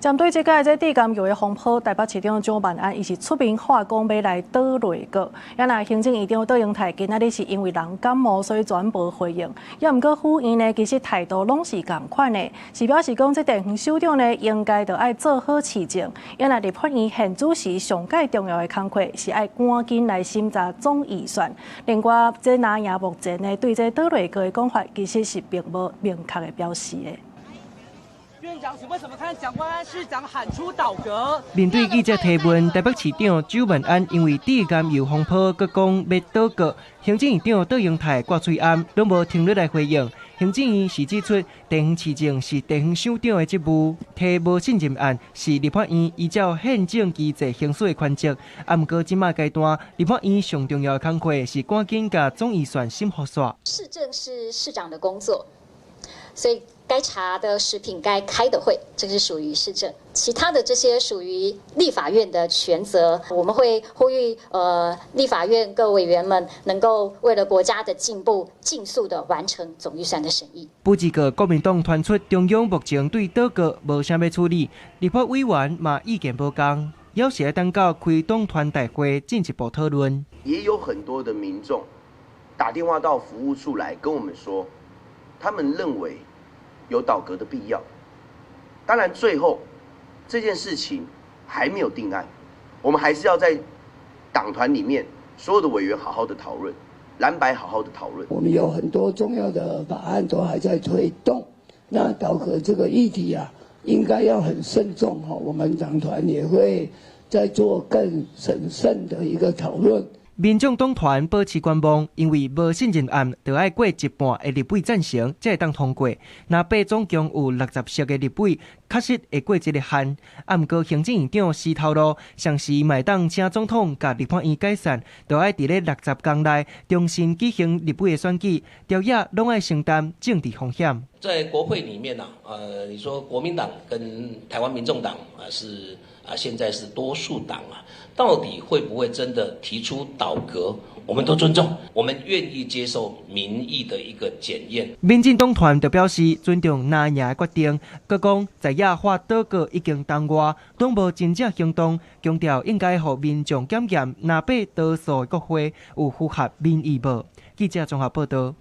針對這個地監獄的風波，台北市長蔣萬安伊是出面化工要來倒內閣。也那行政院長杜英泰今仔日是因為人感冒，所以全無回應。也毋過府院呢，其實態度攏是共款的，是表示講這地方首長呢，應該就愛做好市政。也那立法院現主時上界重要的工作是愛趕緊來審查總預算。另外，這哪樣目前呢對這倒內閣的講法，其實是並無明確的表示的。院長，請問怎麼看蔣萬安市長喊出倒閣？面對記者提問，台北市長蔣萬安因為地監獄風波，閣講要倒閣，行政院長杜英泰掛嘴暗，攏無停落來回應。行政院是指出，地方市政是地方首長的職務，提無信任案是立法院依照憲政機制行使的權責。啊，毋過即馬階段，立法院上重要的工作是趕緊甲總預算審核煞。市政是市長的工作，所以該查的食品、該開的會，這是屬於市政；其他的這些屬於立法院的權責。我們會呼籲立法院各委員們能夠為了國家的進步，盡速的完成總預算的審議。不只個國民黨傳出中央目前對倒閣無啥要處理，立法委員嘛意見無同，要是要等到開黨團大會進一步討論。也有很多的民眾打電話到服務處來跟我們說，他們認為有倒閣的必要。當然，最後這件事情還沒有定案，我們還是要在黨團裡面所有的委員好好的討論，藍白好好的討論。我們有很多重要的法案都還在推動，那倒閣這個議題啊，應該要很慎重哈。我們黨團也會再做更審慎的一個討論。民眾黨團保持觀望，因為無信任案，就要過一半的立委贊成，才會當通過。那八總共有60席的立委，確實會過這個限。啊，毋過行政院長是透露，上時嘛會當請總統甲立法院解散，就要佇咧60天內重新舉行立委的選舉，朝野攏愛承擔政治風險。在國會裡面你說國民黨跟台灣民眾黨是現在是多數黨到底會不會真的提出倒閣？我們都尊重，我們願意接受民意的一個檢驗。民進黨團就表示尊重拿贏的決定，閣講在野發倒閣已經當外，攏無真正行動，強調應該讓民眾檢驗拿八多數的國會有符合民意無？記者綜合報道。